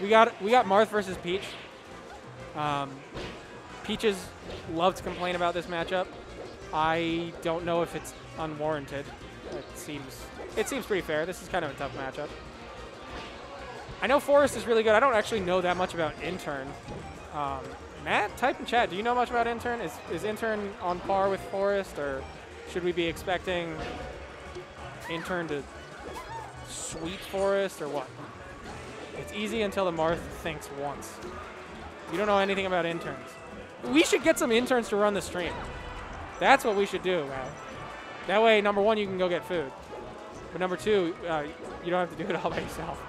we got Marth versus Peach. Peaches love to complain about this matchup. I don't know if it's unwarranted. It seems pretty fair. This is kind of a tough matchup. I know Forest is really good. I don't actually know that much about Intern. Matt, type in chat. Do you know much about Intern? Is Intern on par with Forest, or should we be expecting Intern to sweep Forest, or what? It's easy until the Marth thinks once. You don't know anything about interns. We should get some interns to run the stream. That's what we should do, man. That way, number one, you can go get food. But number two, you don't have to do it all by yourself.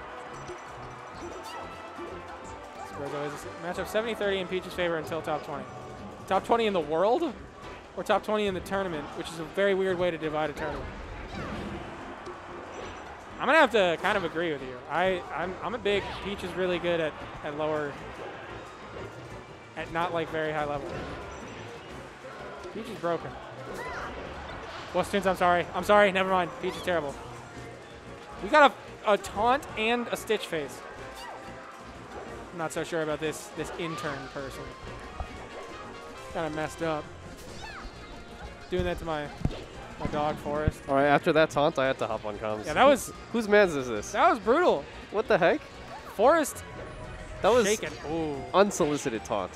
Matchup 70-30 in Peach's favor until top 20. Top 20 in the world? Or top 20 in the tournament, which is a very weird way to divide a tournament. I'm going to have to kind of agree with you. I'm a big Peach is really good at lower, at not like very high level. Peach is broken. Well, students, I'm sorry. I'm sorry. Never mind. Peach is terrible. We got a taunt and a stitch phase. I'm not so sure about this intern person. Kind of messed up. Doing that to my dog, Forest. All right, after that taunt, I had to hop on comms. Yeah, that was... Whose mans is this? That was brutal. What the heck? Forest That was shaken. Ooh. Unsolicited taunt.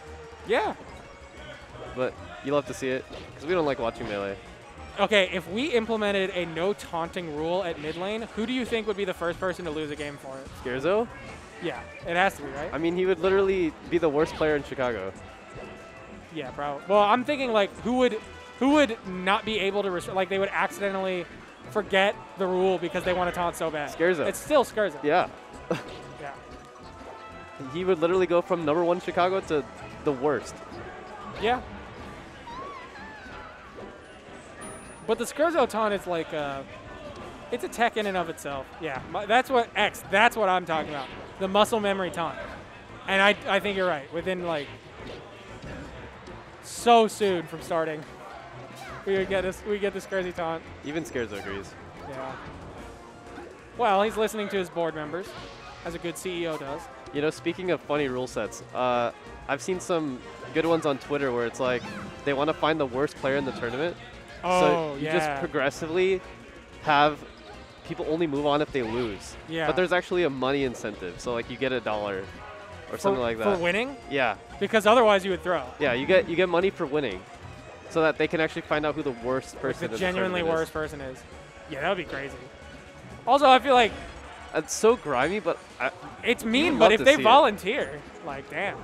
Yeah. But you love to see it, because we don't like watching Melee. Okay, if we implemented a no taunting rule at mid lane, who do you think would be the first person to lose a game for it? Scarezo? Yeah, it has to be, right? I mean, he would literally be the worst player in Chicago. Yeah, probably. Well, I'm thinking like who would not be able to like they would accidentally forget the rule because they want to taunt so bad. Scarezo. It's still Scarezo. Yeah. Yeah. He would literally go from #1 Chicago to the worst. Yeah. But the Scarezo taunt is like it's a tech in and of itself. Yeah, that's what I'm talking about. The muscle memory taunt. And I think you're right. Within like so soon from starting, we get the Scarezy taunt. Even Scarezo agrees. Yeah. Well, he's listening to his board members, as a good CEO does. You know, speaking of funny rule sets, I've seen some good ones on Twitter where it's like they want to find the worst player in the tournament. Oh, so you yeah. just progressively have people only move on if they lose. Yeah. But there's actually a money incentive. So like you get $1 or something like that. For winning? Yeah. Because otherwise you would throw. Yeah, you get money for winning, so that they can actually find out who the worst person The is. genuinely worst person is. Yeah, that would be crazy. Also, I feel like it's so grimy, but it's mean. But if they volunteer, like, damn.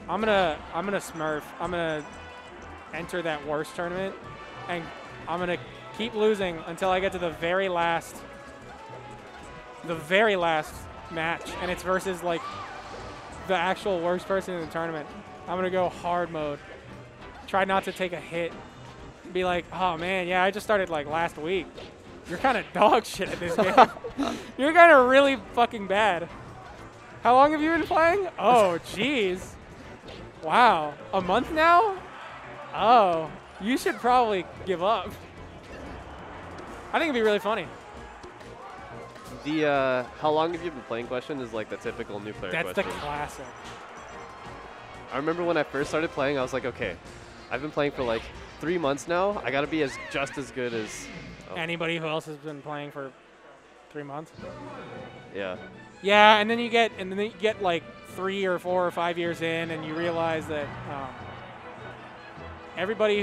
I'm gonna smurf. I'm gonna enter that worst tournament, and I'm gonna keep losing until I get to the very last match, and it's versus like the actual worst person in the tournament. I'm gonna go hard mode. Try not to take a hit. Be like, oh man, yeah, I just started like last week. You're kind of dog shit at this game. You're kind of really fucking bad. How long have you been playing? Oh, jeez. Wow, a month now? Oh, you should probably give up. I think it'd be really funny. The how long have you been playing question is like the typical new player question. That's the classic. I remember when I first started playing, I was like, okay, I've been playing for like 3 months now. I gotta be just as good as anybody who else has been playing for 3 months. Yeah. Yeah, and then you get like 3 or 4 or 5 years in, and you realize that everybody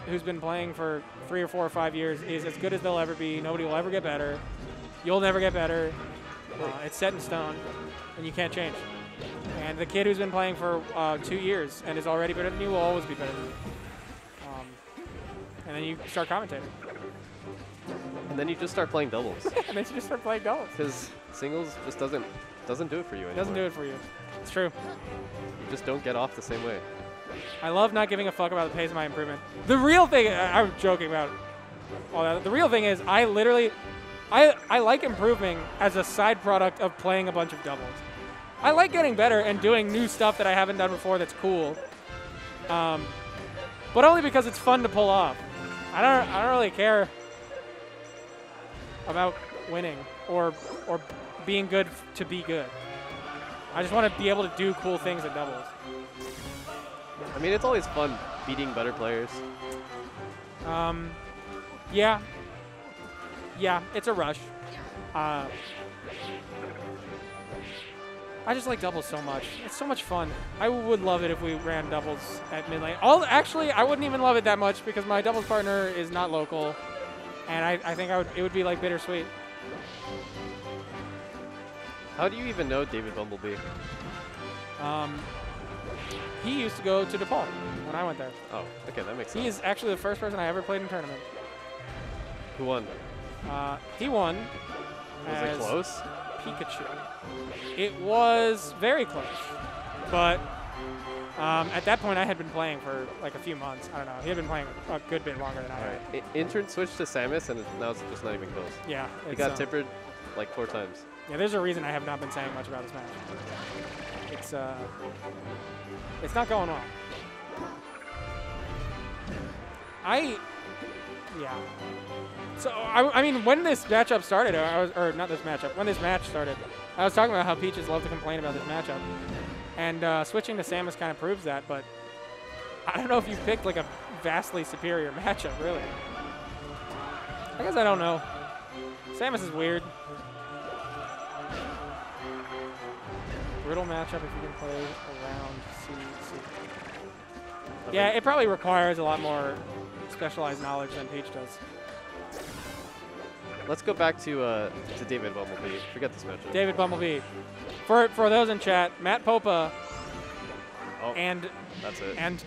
who's been playing for 3 or 4 or 5 years is as good as they'll ever be. Nobody will ever get better. You'll never get better. It's set in stone, and you can't change. And the kid who's been playing for 2 years and is already better than you will always be better than you. And then you start commentating. And then you just start playing doubles. And then you just start playing doubles. Because singles just doesn't do it for you anymore. Doesn't do it for you. It's true. You just don't get off the same way. I love not giving a fuck about the pace of my improvement. The real thing, I'm joking about all that. The real thing is I like improving as a side product of playing a bunch of doubles. I like getting better and doing new stuff that I haven't done before that's cool. But only because it's fun to pull off. I don't really care about winning or being good to be good. I just want to be able to do cool things at doubles. I mean, it's always fun beating better players. Yeah. Yeah, it's a rush. I just like doubles so much. It's so much fun. I would love it if we ran doubles at Midlane. Actually, I wouldn't even love it that much because my doubles partner is not local, and I think it would be like bittersweet. How do you even know David Bumblebee? He used to go to DePaul when I went there. Oh, okay, that makes sense. He is actually the first person I ever played in a tournament. Who won? He won. Was it close? Pikachu. It was very close, but at that point I had been playing for like a few months. I don't know. He had been playing a good bit longer than I had. Intern switched to Samus, and now it's just not even close. Yeah. He got tippered like 4 times. Yeah, there's a reason I have not been saying much about this match. It's not going well. Yeah. So, I mean, when this matchup started, when this match started, I was talking about how Peaches love to complain about this matchup. And switching to Samus kind of proves that, but I don't know if you picked like a vastly superior matchup, really. I guess I don't know. Samus is weird. Brutal matchup if you can play around C. Yeah, it probably requires a lot more specialized knowledge than Peach does. Let's go back to David Bumblebee. Forget this matchup. David Bumblebee. For those in chat, Matt Popa that's it. and